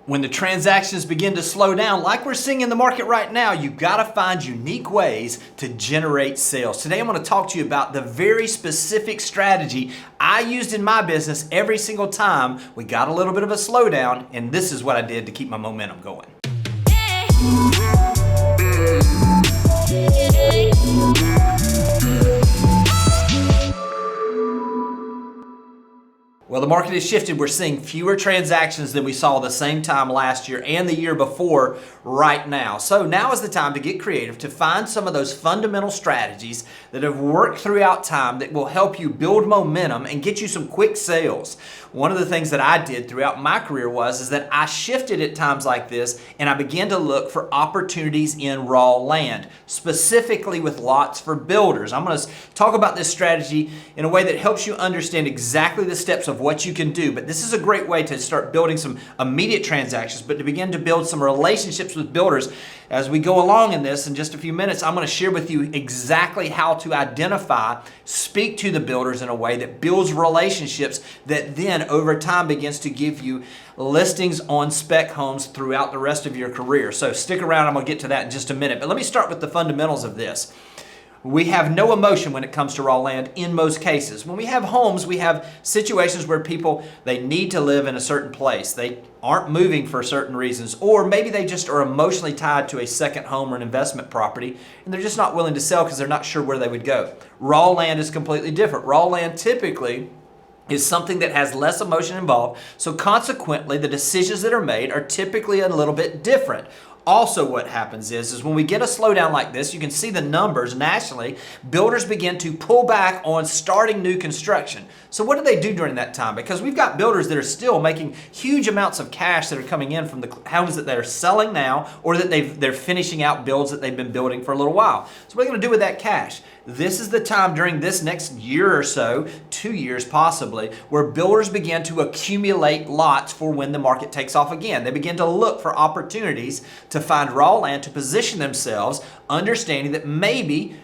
When the transactions begin to slow down, like we're seeing in the market right now, you've got to find unique ways to generate sales. Today, I'm going to talk to you about the very specific strategy I used in my business every single time we got a little bit of a slowdown, and this is what I did to keep my momentum going. Well, the market has shifted. We're seeing fewer transactions than we saw the same time last year and the year before right now. So now is the time to get creative, to find some of those fundamental strategies that have worked throughout time that will help you build momentum and get you some quick sales. One of the things that I did throughout my career is that I shifted at times like this and I began to look for opportunities in raw land, specifically with lots for builders. I'm going to talk about this strategy in a way that helps you understand exactly the steps of what you can do, but this is a great way to start building some immediate transactions, but to begin to build some relationships with builders. As we go along in this, in just a few minutes, I'm going to share with you exactly how to identify, speak to the builders in a way that builds relationships that then over time begins to give you listings on spec homes throughout the rest of your career. So stick around, I'm going to get to that in just a minute, but let me start with the fundamentals of this. We have no emotion when it comes to raw land in most cases. When we have homes, we have situations where people, they need to live in a certain place. They aren't moving for certain reasons, or maybe they just are emotionally tied to a second home or an investment property, and they're just not willing to sell because they're not sure where they would go. Raw land is completely different. Raw land typically is something that has less emotion involved, so consequently the decisions that are made are typically a little bit different. Also, what happens is when we get a slowdown like this, you can see the numbers nationally, builders begin to pull back on starting new construction. So what do they do during that time? Because we've got builders that are still making huge amounts of cash that are coming in from the homes that they're selling now, or that they're finishing out builds that they've been building for a little while. So what are they going to do with that cash? This is the time during this next year or so, 2 years possibly, where builders begin to accumulate lots for when the market takes off again. They begin to look for opportunities to find raw land to position themselves, understanding that maybe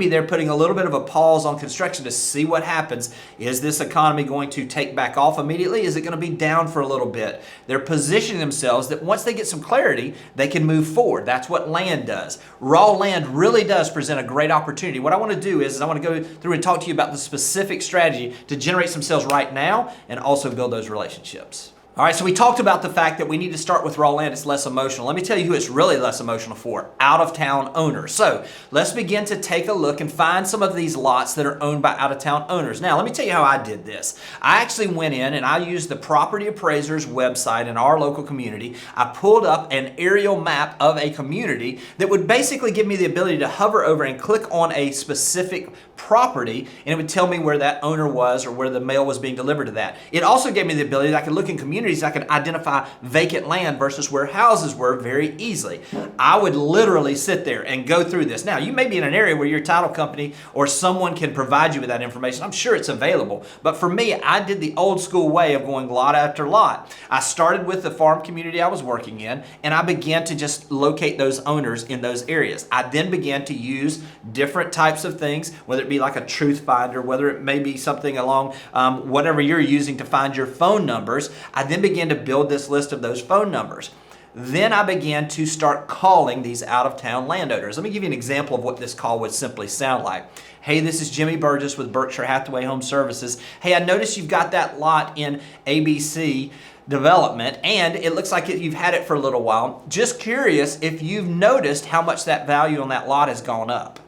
they're putting a little bit of a pause on construction to see what happens. Is this economy going to take back off immediately? Is it going to be down for a little bit? They're positioning themselves that once they get some clarity, they can move forward. That's what land does. Raw land really does present a great opportunity. What I want to do is I want to go through and talk to you about the specific strategy to generate some sales right now and also build those relationships. All right, so we talked about the fact that we need to start with raw land. It's less emotional. Let me tell you who it's really less emotional for: out-of-town owners. So let's begin to take a look and find some of these lots that are owned by out-of-town owners. Now, let me tell you how I did this. I actually went in and I used the property appraiser's website in our local community. I pulled up an aerial map of a community that would basically give me the ability to hover over and click on a specific property, and it would tell me where that owner was or where the mail was being delivered to that. It also gave me the ability that I could look in communities, I could identify vacant land versus where houses were very easily. I would literally sit there and go through this. Now, you may be in an area where your title company or someone can provide you with that information. I'm sure it's available, but for me, I did the old school way of going lot after lot. I started with the farm community I was working in, and I began to just locate those owners in those areas. I then began to use different types of things, whether it be like a truth finder, whether it may be something along whatever you're using to find your phone numbers. I then began to build this list of those phone numbers. Then I began to start calling these out-of-town landowners. Let me give you an example of what this call would simply sound like. Hey, this is Jimmy Burgess with Berkshire Hathaway Home Services. Hey, I noticed you've got that lot in ABC development, and it looks like you've had it for a little while. Just curious if you've noticed how much that value on that lot has gone up.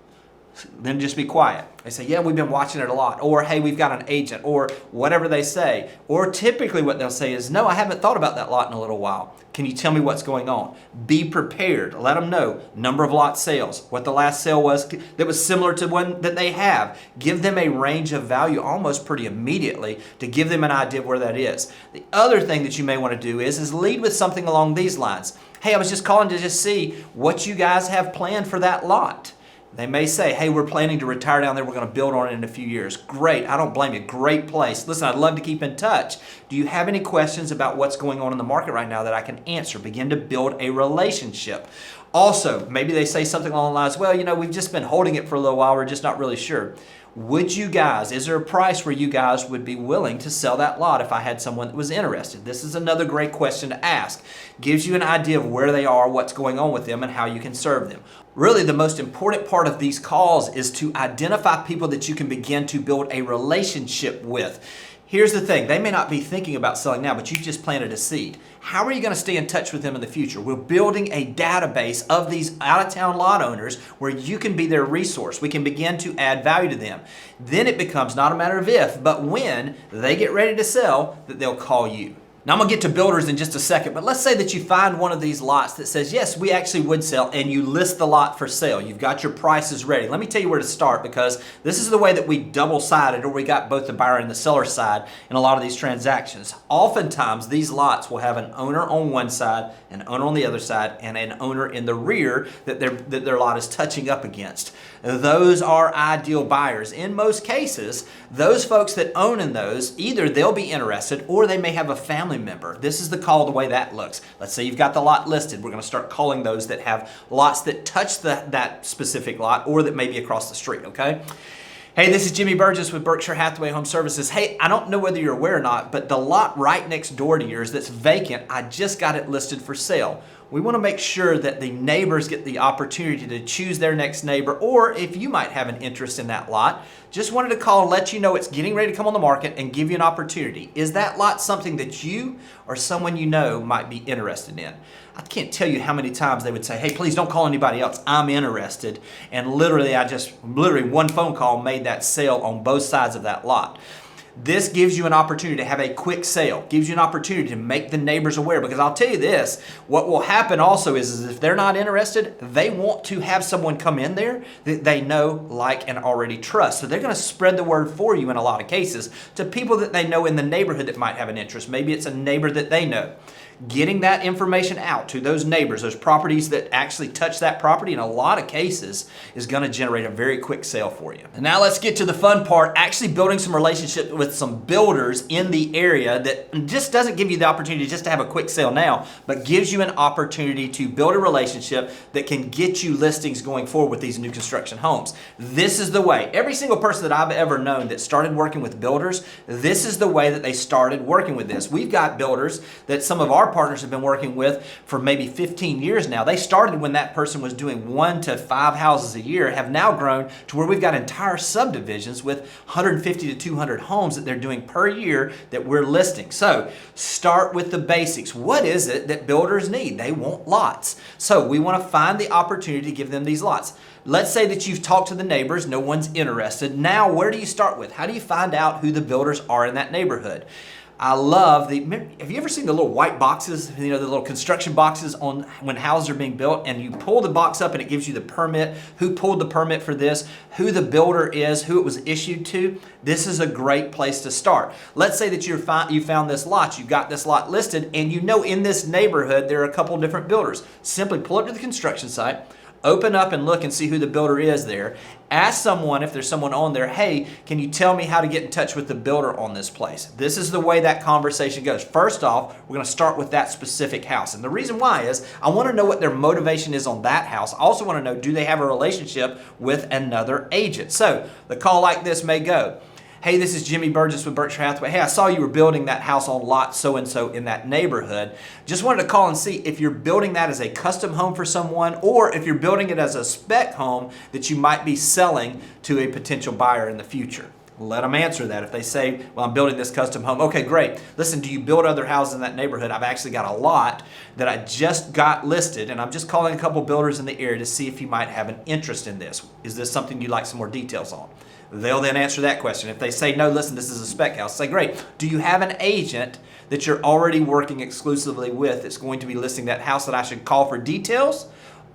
Then just be quiet. They say, yeah, we've been watching it a lot. Or, hey, we've got an agent, or whatever they say. Or typically what they'll say is, no, I haven't thought about that lot in a little while. Can you tell me what's going on? Be prepared. Let them know number of lot sales, what the last sale was that was similar to one that they have. Give them a range of value almost pretty immediately to give them an idea of where that is. The other thing that you may want to do is lead with something along these lines. Hey, I was just calling to just see what you guys have planned for that lot. They may say, hey, we're planning to retire down there. We're going to build on it in a few years. Great. I don't blame you. Great place. Listen, I'd love to keep in touch. Do you have any questions about what's going on in the market right now that I can answer? Begin to build a relationship. Also, maybe they say something along the lines, well, we've just been holding it for a little while, we're just not really sure. Is there a price where you guys would be willing to sell that lot if I had someone that was interested? This is another great question to ask. Gives you an idea of where they are, what's going on with them, and how you can serve them. Really, the most important part of these calls is to identify people that you can begin to build a relationship with. Here's the thing, they may not be thinking about selling now, but you've just planted a seed. How are you going to stay in touch with them in the future? We're building a database of these out-of-town lot owners where you can be their resource. We can begin to add value to them. Then it becomes not a matter of if, but when they get ready to sell, that they'll call you. Now I'm going to get to builders in just a second, but let's say that you find one of these lots that says, yes, we actually would sell, and you list the lot for sale. You've got your prices ready. Let me tell you where to start, because this is the way that we double-sided, or we got both the buyer and the seller side in a lot of these transactions. Oftentimes, these lots will have an owner on one side, an owner on the other side, and an owner in the rear that their lot is touching up against. Those are ideal buyers. In most cases, those folks that own in those, either they'll be interested or they may have a family member. This is the call, the way that looks. Let's say you've got the lot listed. We're going to start calling those that have lots that touch that specific lot or that may be across the street, okay? Hey, this is Jimmy Burgess with Berkshire Hathaway Home Services. Hey, I don't know whether you're aware or not, but the lot right next door to yours that's vacant, I just got it listed for sale. We want to make sure that the neighbors get the opportunity to choose their next neighbor, or if you might have an interest in that lot, just wanted to call and let you know it's getting ready to come on the market and give you an opportunity. Is that lot something that you or someone you know might be interested in? I can't tell you how many times they would say, hey, please don't call anybody else, I'm interested. And literally one phone call made that sale on both sides of that lot. This gives you an opportunity to have a quick sale, gives you an opportunity to make the neighbors aware, because I'll tell you this, what will happen also is if they're not interested, they want to have someone come in there that they know, like, and already trust. So they're going to spread the word for you in a lot of cases to people that they know in the neighborhood that might have an interest. Maybe it's a neighbor that they know. Getting that information out to those neighbors, those properties that actually touch that property in a lot of cases is going to generate a very quick sale for you. And now let's get to the fun part, actually building some relationship with some builders in the area that just doesn't give you the opportunity just to have a quick sale now, but gives you an opportunity to build a relationship that can get you listings going forward with these new construction homes. This is the way. Every single person that I've ever known that started working with builders, this is the way that they started working with this. We've got builders that some of our partners have been working with for maybe 15 years now. They started when that person was doing 1 to 5 houses a year, have now grown to where we've got entire subdivisions with 150 to 200 homes that they're doing per year that we're listing. So start with the basics. What is it that builders need? They want lots. So we want to find the opportunity to give them these lots. Let's say that you've talked to the neighbors, no one's interested. Now, where do you start with? How do you find out who the builders are in that neighborhood? I love have you ever seen the little white boxes, the little construction boxes on when houses are being built, and you pull the box up and it gives you the permit, who pulled the permit for this, who the builder is, who it was issued to. This is a great place to start. Let's say that you found this lot, you've got this lot listed, and you know in this neighborhood there are a couple different builders. Simply pull up to the construction site, open up and look and see who the builder is there. Ask someone, if there's someone on there, hey, can you tell me how to get in touch with the builder on this place? This is the way that conversation goes. First off, we're going to start with that specific house. And the reason why is I want to know what their motivation is on that house. I also want to know, do they have a relationship with another agent? So the call like this may go, hey, this is Jimmy Burgess with Berkshire Hathaway. Hey, I saw you were building that house on lot so-and-so in that neighborhood. Just wanted to call and see if you're building that as a custom home for someone, or if you're building it as a spec home that you might be selling to a potential buyer in the future. Let them answer that. If they say, well, I'm building this custom home. Okay, great. Listen, do you build other houses in that neighborhood? I've actually got a lot that I just got listed, and I'm just calling a couple builders in the area to see if you might have an interest in this. Is this something you'd like some more details on? They'll then answer that question. If they say, no, listen, this is a spec house, say, great. Do you have an agent that you're already working exclusively with that's going to be listing that house that I should call for details?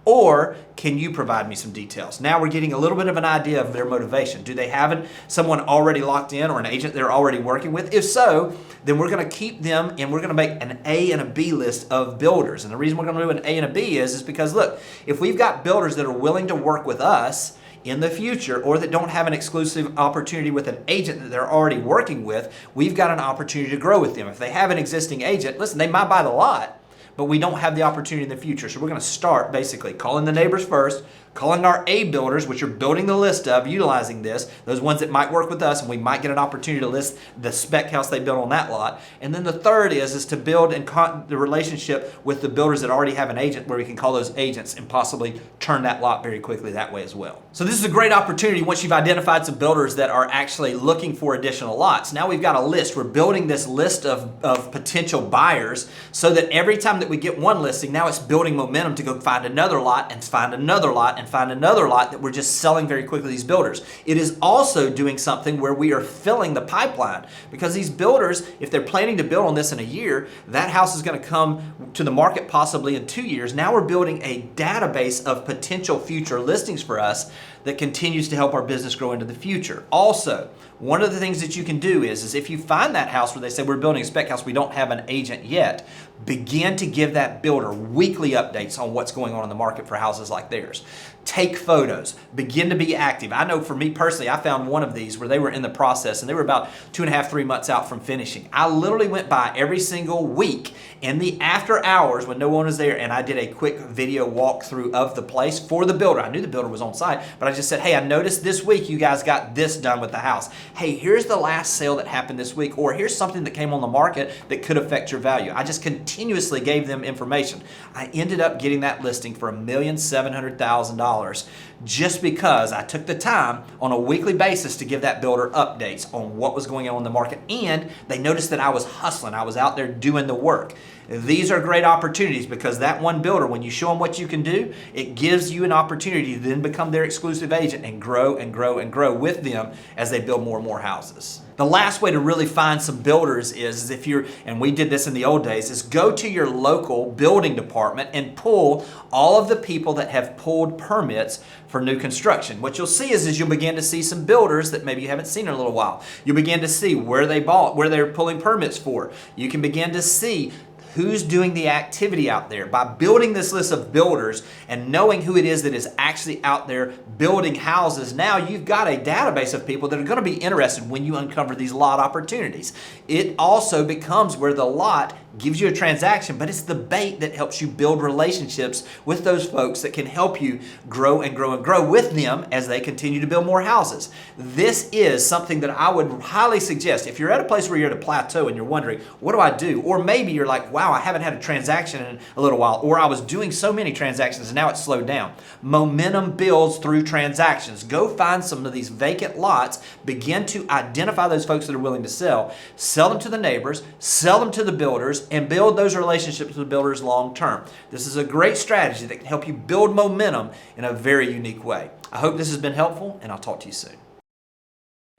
Or can you provide me some details? Now we're getting a little bit of an idea of their motivation. Do they have someone already locked in or an agent they're already working with? If so, then we're going to keep them and we're going to make an A and a B list of builders. And the reason we're going to do an A and a B is because, look, if we've got builders that are willing to work with us in the future, or that don't have an exclusive opportunity with an agent that they're already working with, we've got an opportunity to grow with them. If they have an existing agent, listen, they might buy the lot, but we don't have the opportunity in the future. So we're going to start basically calling the neighbors first, calling our A builders, which are building the list of, utilizing this, those ones that might work with us, and we might get an opportunity to list the spec house they built on that lot. And then the third is to build the relationship with the builders that already have an agent, where we can call those agents and possibly turn that lot very quickly that way as well. So this is a great opportunity once you've identified some builders that are actually looking for additional lots. Now we've got a list. We're building this list of potential buyers so that every time that we get one listing, now it's building momentum to go find another lot and find another lot and find another lot that we're just selling very quickly to these builders. It is also doing something where we are filling the pipeline, because these builders, if they're planning to build on this in a year, that house is going to come to the market possibly in 2 years. Now we're building a database of potential future listings for us that continues to help our business grow into the future. Also, one of the things that you can do is if you find that house where they say we're building a spec house, we don't have an agent yet, begin to give that builder weekly updates on what's going on in the market for houses like theirs. Take photos, begin to be active. I know for me personally, I found one of these where they were in the process and they were about 2.5, 3 months out from finishing. I literally went by every single week in the after hours when no one was there, and I did a quick video walkthrough of the place for the builder. I knew the builder was on site, but I just said, hey, I noticed this week you guys got this done with the house. Hey, here's the last sale that happened this week, or here's something that came on the market that could affect your value. I just continuously gave them information. I ended up getting that listing for $1,700,000 just because I took the time on a weekly basis to give that builder updates on what was going on in the market, and they noticed that I was hustling. I was out there doing the work. These are great opportunities because that one builder, when you show them what you can do, it gives you an opportunity to then become their exclusive agent and grow and grow and grow with them as they build more and more houses. The last way to really find some builders is if you're, and we did this in the old days, is go to your local building department and pull all of the people that have pulled permits for new construction. What you'll see is you'll begin to see some builders that maybe you haven't seen in a little while. You'll begin to see where they bought, where they're pulling permits for. You can begin to see who's doing the activity out there. By building this list of builders and knowing who it is that is actually out there building houses, now you've got a database of people that are going to be interested when you uncover these lot opportunities. It also becomes where the lot gives you a transaction, but it's the bait that helps you build relationships with those folks that can help you grow and grow and grow with them as they continue to build more houses. This is something that I would highly suggest. If you're at a place where you're at a plateau and you're wondering, what do I do? Or maybe you're like, wow, I haven't had a transaction in a little while, or I was doing so many transactions and now it's slowed down. Momentum builds through transactions. Go find some of these vacant lots, begin to identify those folks that are willing to sell them to the neighbors, sell them to the builders, and build those relationships with builders long term. This is a great strategy that can help you build momentum in a very unique way. I hope this has been helpful, and I'll talk to you soon.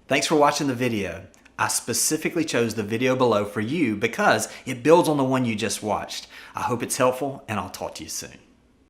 Thanks for watching the video. I specifically chose the video below for you because it builds on the one you just watched. I hope it's helpful, and I'll talk to you soon.